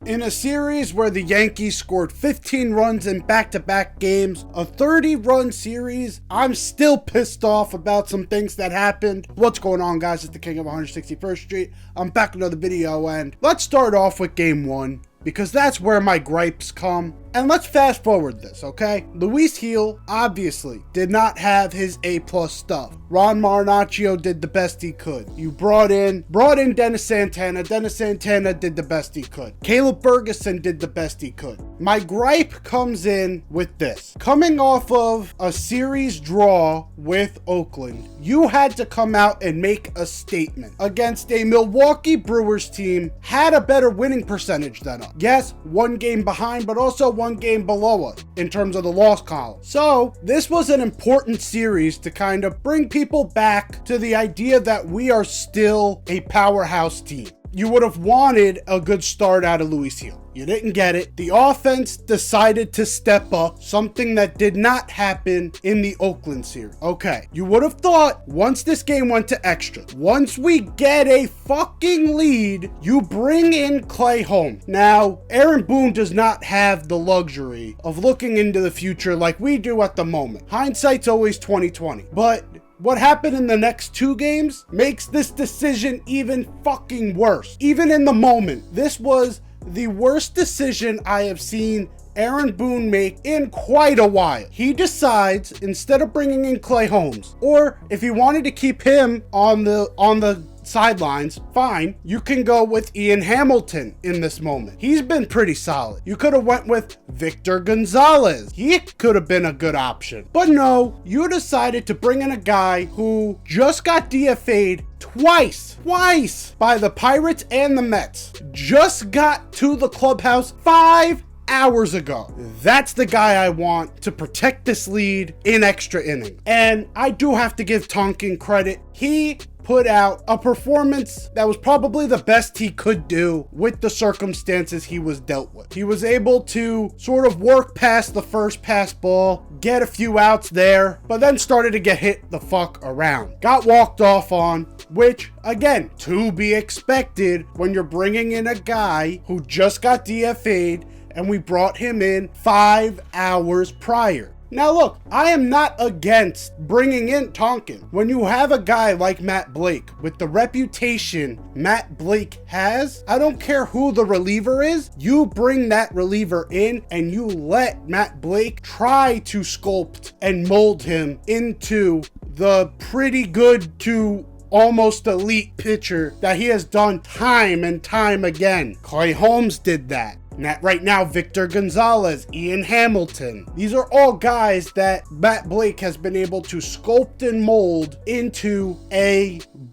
In a series where the Yankees scored 15 runs in back-to-back games, a 30-run series, I'm still pissed off about some things that happened. What's going on, guys? It's the King of 161st Street. I'm back with another video, and let's start off with Game 1, because that's where my gripes come. And let's fast forward this, okay? Luis Gil obviously did not have his A+ stuff. Ron Marinaccio did the best he could. You brought in Dennis Santana. Dennis Santana did the best he could. Caleb Ferguson did the best he could. My gripe comes in with this. Coming off of a series draw with Oakland, you had to come out and make a statement against a Milwaukee Brewers team had a better winning percentage than us. Yes, one game behind, but also one game below us in terms of the loss column. So this was an important series to kind of bring people back to the idea that we are still a powerhouse team. You would have wanted a good start out of Luis Gil. You didn't get it. The offense decided to step up, something that did not happen in the Oakland series. Okay, you would have thought once this game went to extra, once we get a fucking lead, you bring in Clay Holmes. Now, Aaron Boone does not have the luxury of looking into the future like we do at the moment. Hindsight's always 20/20, but what happened in the next two games makes this decision even fucking worse. Even in the moment, this was the worst decision I have seen Aaron Boone make in quite a while. He decides, instead of bringing in Clay Holmes, or if he wanted to keep him on the sidelines, fine, you can go with Ian Hamilton in this moment. He's been pretty solid. You could have went with Victor Gonzalez. He could have been a good option. But no, you decided to bring in a guy who just got DFA'd twice by the Pirates and the Mets. Just got to the clubhouse 5 hours ago. That's the guy I want to protect this lead in extra innings. And I do have to give Tonkin credit. He put out a performance that was probably the best he could do with the circumstances he was dealt with. He was able to sort of work past the first pass ball, get a few outs there, but then started to get hit the fuck around. Got walked off on, which, again, to be expected when you're bringing in a guy who just got DFA'd and we brought him in 5 hours prior. Now look, I am not against bringing in Tonkin. When you have a guy like Matt Blake with the reputation Matt Blake has, I don't care who the reliever is, you bring that reliever in and you let Matt Blake try to sculpt and mold him into the pretty good to almost elite pitcher that he has done time and time again. Clay Holmes did that. Right now, Victor Gonzalez, Ian Hamilton. These are all guys that Matt Blake has been able to sculpt and mold into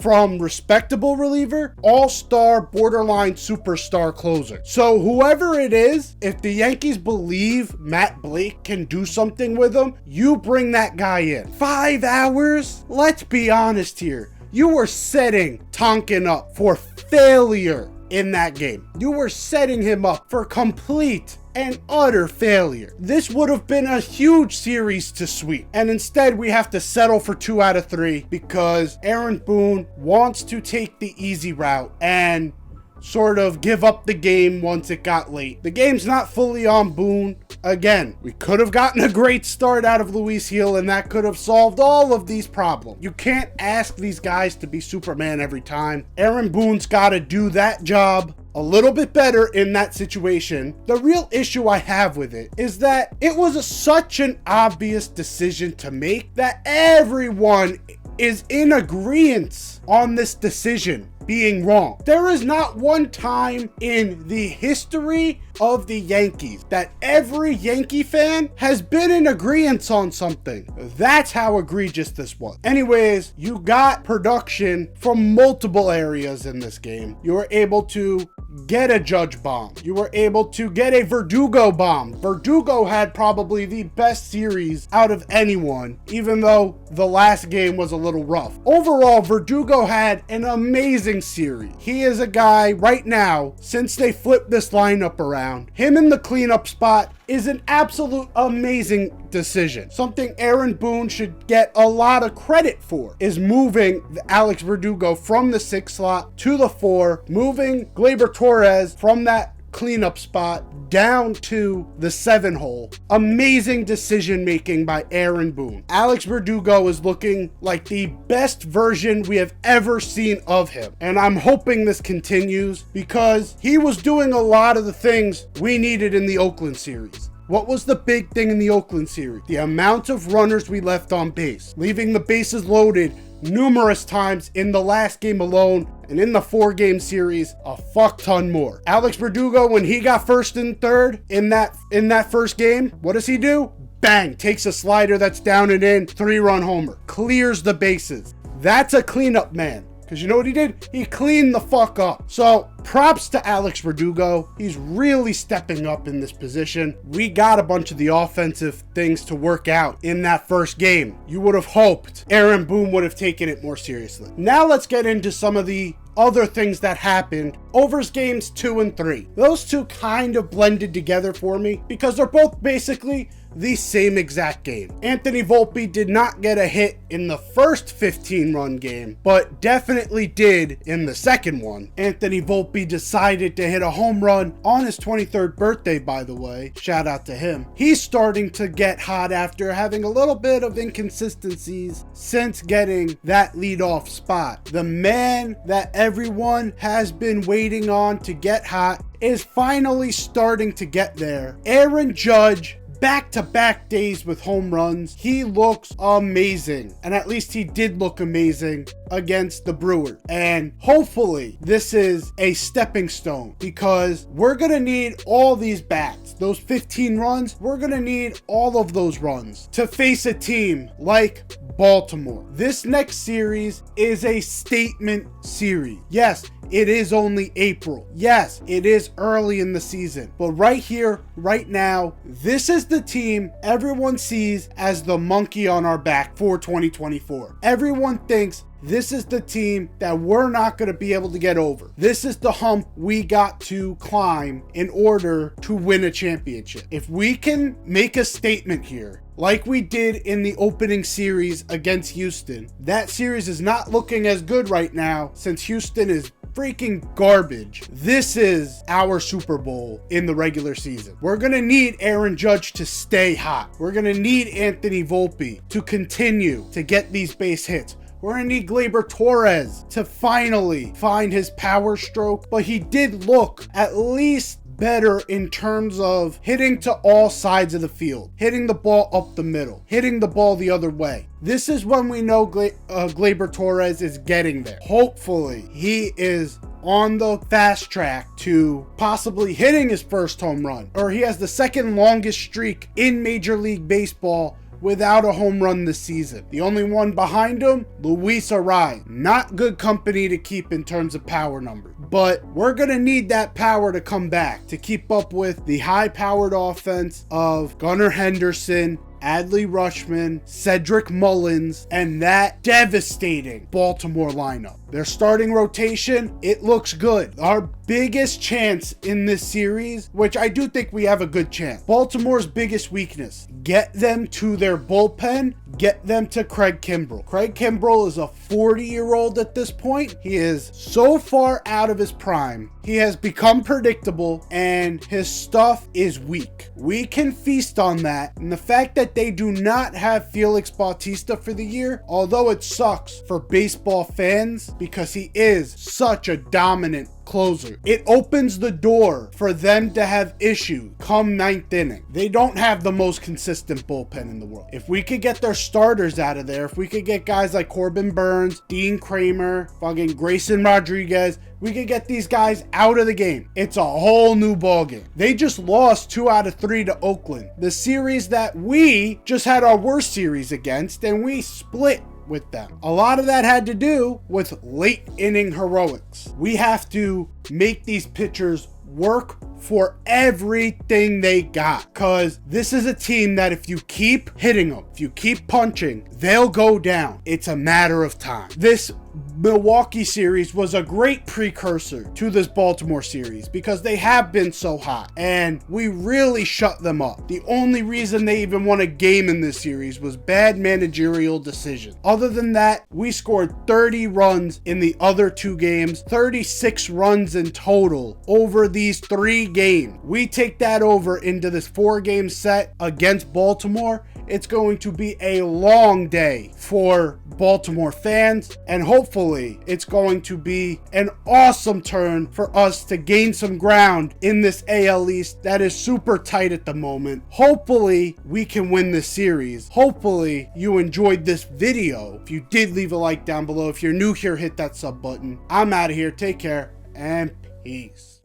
from respectable reliever, all-star, borderline superstar closer. So whoever it is, if the Yankees believe Matt Blake can do something with him, you bring that guy in. 5 hours? Let's be honest here. You were setting Tonkin up for failure in that game. You were setting him up for complete and utter failure. This would have been a huge series to sweep. And instead, we have to settle for 2 out of 3 because Aaron Boone wants to take the easy route and sort of give up the game once it got late. The game's not fully on Boone. Again, we could have gotten a great start out of Luis Gil and that could have solved all of these problems. You can't ask these guys to be Superman every time. Aaron Boone's got to do that job a little bit better in that situation. The real issue I have with it is that it was such an obvious decision to make that everyone is in agreement on this decision being wrong. There is not one time in the history of the Yankees that every Yankee fan has been in agreement on something. That's how egregious this was. Anyways, you got production from multiple areas in this game. You were able to get a Judge bomb. You were able to get a Verdugo bomb. Verdugo had probably the best series out of anyone, even though the last game was a little rough. Overall, Verdugo had an amazing series. He is a guy right now, since they flipped this lineup around, him in the cleanup spot is an absolute amazing decision. Something Aaron Boone should get a lot of credit for is moving Alex Verdugo from the 6 slot to the 4, moving Gleyber Torres from that cleanup spot down to the 7 hole. Amazing decision making by Aaron Boone. Alex Verdugo is looking like the best version we have ever seen of him. And I'm hoping this continues because he was doing a lot of the things we needed in the Oakland series. What was the big thing in the Oakland series? The amount of runners we left on base, leaving the bases loaded numerous times in the last game alone, and in the 4-game series, a fuck ton more. Alex Verdugo, when he got first and third in that first game, what does he do? Bang, takes a slider that's down and in, 3-run homer, clears the bases. That's a cleanup man. Because you know what he did? He cleaned the fuck up. So props to Alex Verdugo. He's really stepping up in this position. We got a bunch of the offensive things to work out in that first game. You would have hoped Aaron Boone would have taken it more seriously. Now let's get into some of the other things that happened over games 2 and 3. Those two kind of blended together for me because they're both basically the same exact game. Anthony Volpe did not get a hit in the first 15-run game, but definitely did in the second one. Anthony Volpe decided to hit a home run on his 23rd birthday, by the way. Shout out to him. He's starting to get hot after having a little bit of inconsistencies since getting that leadoff spot. The man that everyone has been waiting on to get hot is finally starting to get there. Aaron Judge, back-to-back days with home runs. He looks amazing, and at least he did look amazing against the Brewers. And hopefully this is a stepping stone because we're gonna need all these bats. Those 15 runs, we're gonna need all of those runs to face a team like Baltimore. This next series is a statement series. Yes, it is only April. Yes, it is early in the season. But right here, right now, this is the team everyone sees as the monkey on our back for 2024. Everyone thinks this is the team that we're not going to be able to get over. This is the hump we got to climb in order to win a championship. If we can make a statement here, like we did in the opening series against Houston, that series is not looking as good right now since Houston is freaking garbage. This is our Super Bowl in the regular season. We're going to need Aaron Judge to stay hot. We're going to need Anthony Volpe to continue to get these base hits. We're going to need Gleyber Torres to finally find his power stroke, but he did look at least better in terms of hitting to all sides of the field, hitting the ball up the middle, hitting the ball the other way. This is when we know Gleyber Torres is getting there. Hopefully, he is on the fast track to possibly hitting his first home run, or he has the second longest streak in Major League Baseball without a home run this season. The only one behind him, Luis Arraez. Not good company to keep in terms of power numbers, but we're going to need that power to come back to keep up with the high-powered offense of Gunnar Henderson, Adley Rutschman, Cedric Mullins, and that devastating Baltimore lineup. Their starting rotation, it looks good. Our biggest chance in this series, which I do think we have a good chance. Baltimore's biggest weakness, get them to their bullpen, get them to Craig Kimbrell. Craig Kimbrell is a 40-year-old at this point. He is so far out of his prime. He has become predictable and his stuff is weak. We can feast on that, and the fact that they do not have Felix Bautista for the year, although it sucks for baseball fans because he is such a dominant closer, it opens the door for them to have issues come 9th inning. They don't have the most consistent bullpen in the world. If we could get their starters out of there, if we could get guys like Corbin Burns, Dean Kramer, fucking Grayson Rodriguez, we could get these guys out of the game. It's a whole new ballgame. They just lost 2 out of 3 to Oakland, the series that we just had our worst series against, and we split with them. A lot of that had to do with late inning heroics. We have to make these pitchers work for everything they got, because this is a team that if you keep hitting them, if you keep punching, they'll go down. It's a matter of time. This Milwaukee series was a great precursor to this Baltimore series because they have been so hot and we really shut them up. The only reason they even won a game in this series was bad managerial decision. Other than that, we scored 30 runs in the other 2 games, 36 runs in total over these 3 games. We take that over into this 4-game set against Baltimore. It's going to be a long day for Baltimore fans, and hopefully it's going to be an awesome turn for us to gain some ground in this AL East that is super tight at the moment. Hopefully we can win this series. Hopefully you enjoyed this video. If you did, leave a like down below. If you're new here, hit that sub button. I'm out of here. Take care and peace.